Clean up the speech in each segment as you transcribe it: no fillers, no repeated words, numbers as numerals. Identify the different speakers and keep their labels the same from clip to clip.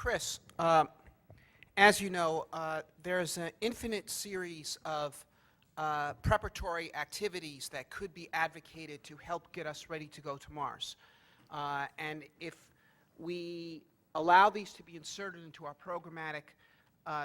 Speaker 1: Chris, as you know, there's an infinite series of preparatory activities that could be advocated to help get us ready to go to Mars. And if we allow these to be inserted into our programmatic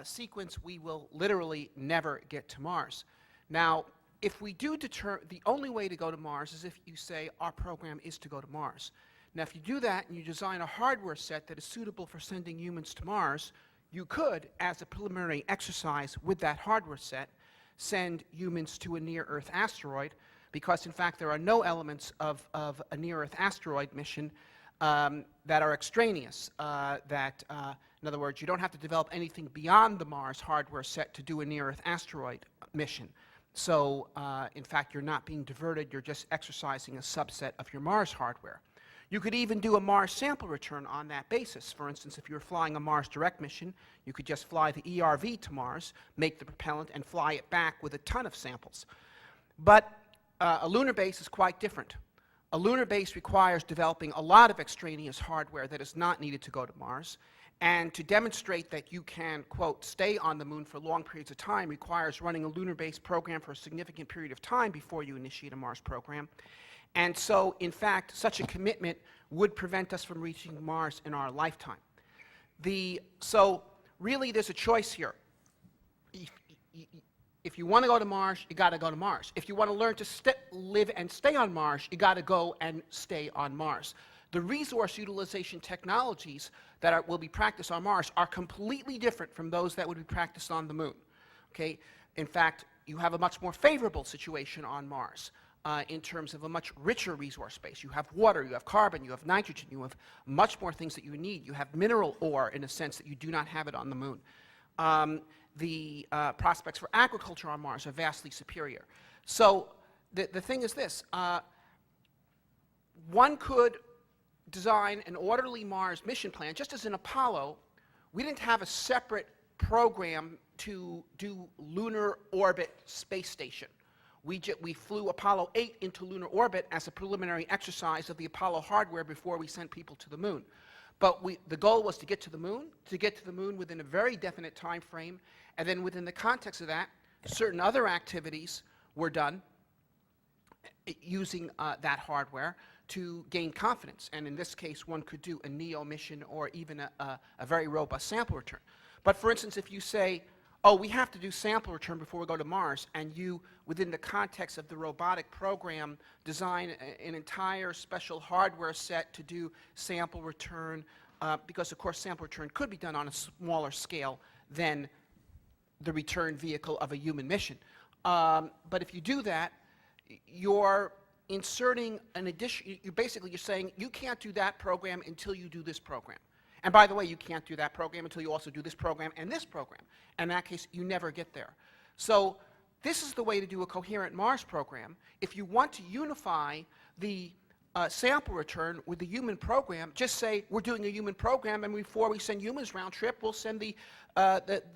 Speaker 1: sequence, we will literally never get to Mars. Now, if we do the only way to go to Mars is if you say our program is to go to Mars. Now, if you do that and you design a hardware set that is suitable for sending humans to Mars, you could, as a preliminary exercise with that hardware set, send humans to a near-Earth asteroid, because in fact there are no elements of a near-Earth asteroid mission that are extraneous. In other words, you don't have to develop anything beyond the Mars hardware set to do a near-Earth asteroid mission. So, in fact, you're not being diverted, you're just exercising a subset of your Mars hardware. You could even do a Mars sample return on that basis. For instance, if you were flying a Mars direct mission, you could just fly the ERV to Mars, make the propellant, and fly it back with a ton of samples. But a lunar base is quite different. A lunar base requires developing a lot of extraneous hardware that is not needed to go to Mars. And to demonstrate that you can, quote, stay on the moon for long periods of time requires running a lunar base program for a significant period of time before you initiate a Mars program. And so, in fact, such a commitment would prevent us from reaching Mars in our lifetime. So, really, there's a choice here. If you want to go to Mars, you got to go to Mars. If you want to learn to live and stay on Mars, you got to go and stay on Mars. The resource utilization technologies that will be practiced on Mars are completely different from those that would be practiced on the moon. Okay? In fact, you have a much more favorable situation on Mars in terms of a much richer resource base. You have water, you have carbon, you have nitrogen, you have much more things that you need. You have mineral ore in a sense that you do not have it on the moon. The prospects for agriculture on Mars are vastly superior. So the thing is this. One could design an orderly Mars mission plan. Just as in Apollo, we didn't have a separate program to do lunar orbit space station. We flew Apollo 8 into lunar orbit as a preliminary exercise of the Apollo hardware before we sent people to the moon. But the goal was to get to the moon within a very definite time frame, and then within the context of that, certain other activities were done using that hardware to gain confidence. And in this case, one could do a NEO mission or even a very robust sample return. But for instance, if you say, oh, we have to do sample return before we go to Mars, and you, within the context of the robotic program, design an entire special hardware set to do sample return, because of course sample return could be done on a smaller scale than the return vehicle of a human mission. But if you do that, you're inserting an addition. You're saying you can't do that program until you do this program. And by the way, you can't do that program until you also do this program and this program. And in that case, you never get there. So this is the way to do a coherent Mars program. If you want to unify the sample return with the human program, just say we're doing a human program, and before we send humans round trip, we'll send the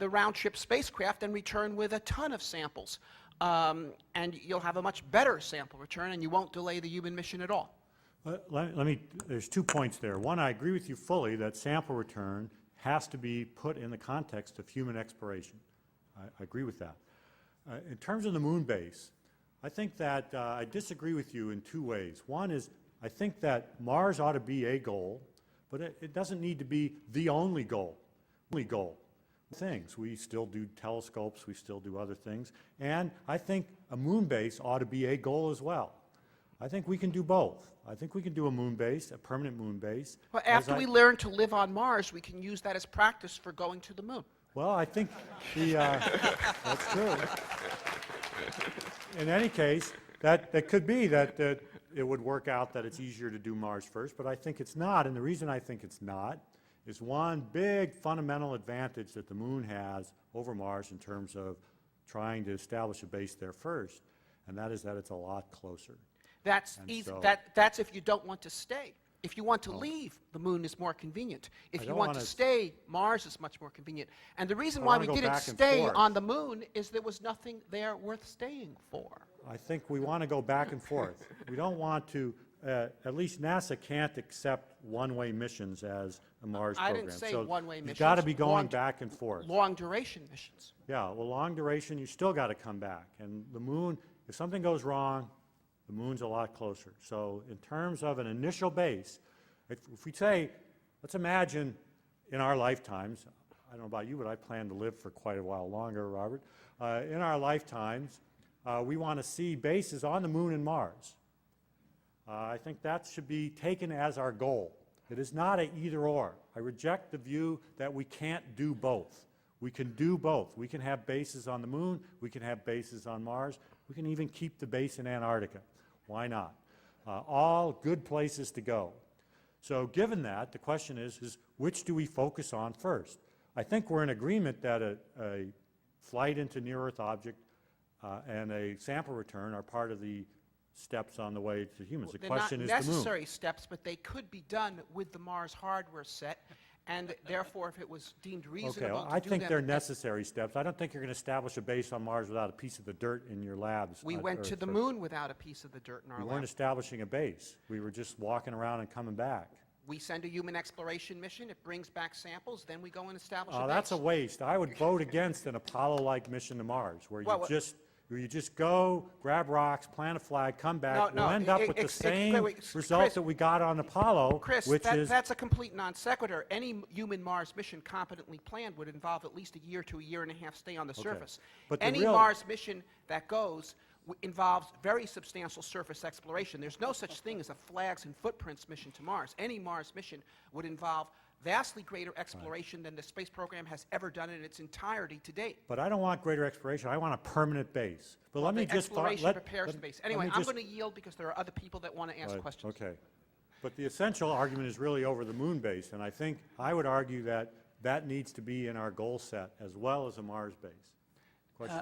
Speaker 1: round trip spacecraft and return with a ton of samples. And you'll have a much better sample return, and you won't delay the human mission at all.
Speaker 2: There's 2 points there. One, I agree with you fully that sample return has to be put in the context of human exploration. I agree with that. In terms of the moon base, I think that I disagree with you in 2 ways. One is I think that Mars ought to be a goal, but it doesn't need to be the only goal. Things. We still do telescopes, we still do other things, and I think a moon base ought to be a goal as well. I think we can do both. I think we can do a moon base, a permanent moon base.
Speaker 1: Well, after we learn to live on Mars, we can use that as practice for going to the moon.
Speaker 2: Well, I think that's true. In any case, that could be that it would work out that it's easier to do Mars first, but I think it's not, and the reason I think it's not is one big fundamental advantage that the moon has over Mars in terms of trying to establish a base there first, and that is that it's a lot closer.
Speaker 1: That's easy.
Speaker 2: So,
Speaker 1: that's if you don't want to stay. If you want to leave, the moon is more convenient. If you want to stay, Mars is much more convenient. And the reason why we didn't stay on the moon is there was nothing there worth staying for.
Speaker 2: I think we want to go back and forth. We don't want to, at least NASA can't accept one-way missions as a Mars
Speaker 1: I
Speaker 2: program.
Speaker 1: didn't say
Speaker 2: So
Speaker 1: one-way
Speaker 2: you've
Speaker 1: missions.
Speaker 2: got to be going back and forth.
Speaker 1: Long-duration missions.
Speaker 2: Yeah, well, long duration, you still got to come back. And the moon, if something goes wrong, the moon's a lot closer. So in terms of an initial base, if we say, let's imagine in our lifetimes, I don't know about you, but I plan to live for quite a while longer, Robert. In our lifetimes, we want to see bases on the moon and Mars. I think that should be taken as our goal. It is not a either or. I reject the view that we can't do both. We can do both. We can have bases on the moon, we can have bases on Mars, we can even keep the base in Antarctica. Why not? All good places to go. So given that, the question is which do we focus on first? I think we're in agreement that a flight into near-Earth object and a sample return are part of the steps on the way to humans. The question is the moon.
Speaker 1: They're not necessary steps, but they could be done with the Mars hardware set, and therefore, if it was deemed reasonable
Speaker 2: Okay, well,
Speaker 1: to
Speaker 2: I
Speaker 1: do
Speaker 2: think
Speaker 1: them
Speaker 2: they're
Speaker 1: at-
Speaker 2: necessary steps. I don't think you're going to establish a base on Mars without a piece of the dirt in your labs.
Speaker 1: We
Speaker 2: on
Speaker 1: went to
Speaker 2: Earth
Speaker 1: the
Speaker 2: first.
Speaker 1: moon without a piece of the dirt in our
Speaker 2: We weren't
Speaker 1: lab.
Speaker 2: establishing a base. We were just walking around and coming back.
Speaker 1: We send a human exploration mission, it brings back samples, then we go and establish a
Speaker 2: Oh,
Speaker 1: base.
Speaker 2: that's a waste. I would vote against an Apollo-like mission to Mars, where
Speaker 1: Well,
Speaker 2: you just go, grab rocks, plant a flag, come back.
Speaker 1: No,
Speaker 2: We'll end up with the same
Speaker 1: wait,
Speaker 2: result
Speaker 1: Chris,
Speaker 2: that we got on Apollo,
Speaker 1: Chris,
Speaker 2: which is...
Speaker 1: that's a complete non sequitur. Any human Mars mission competently planned would involve at least a year to a year and a half stay on the surface.
Speaker 2: But the
Speaker 1: Any
Speaker 2: real-
Speaker 1: Mars mission that goes involves very substantial surface exploration. There's no such thing as a flags and footprints mission to Mars. Any Mars mission would involve vastly greater exploration than the space program has ever done in its entirety to date.
Speaker 2: But I don't want greater exploration. I want a permanent base. But let me
Speaker 1: The
Speaker 2: just...
Speaker 1: exploration prepares the base.
Speaker 2: let
Speaker 1: Anyway,
Speaker 2: me
Speaker 1: I'm
Speaker 2: just-
Speaker 1: going to yield because there are other people that want to ask
Speaker 2: Right,
Speaker 1: questions.
Speaker 2: Okay. But the essential argument is really over the moon base, and I think I would argue that that needs to be in our goal set as well as a Mars base. Question?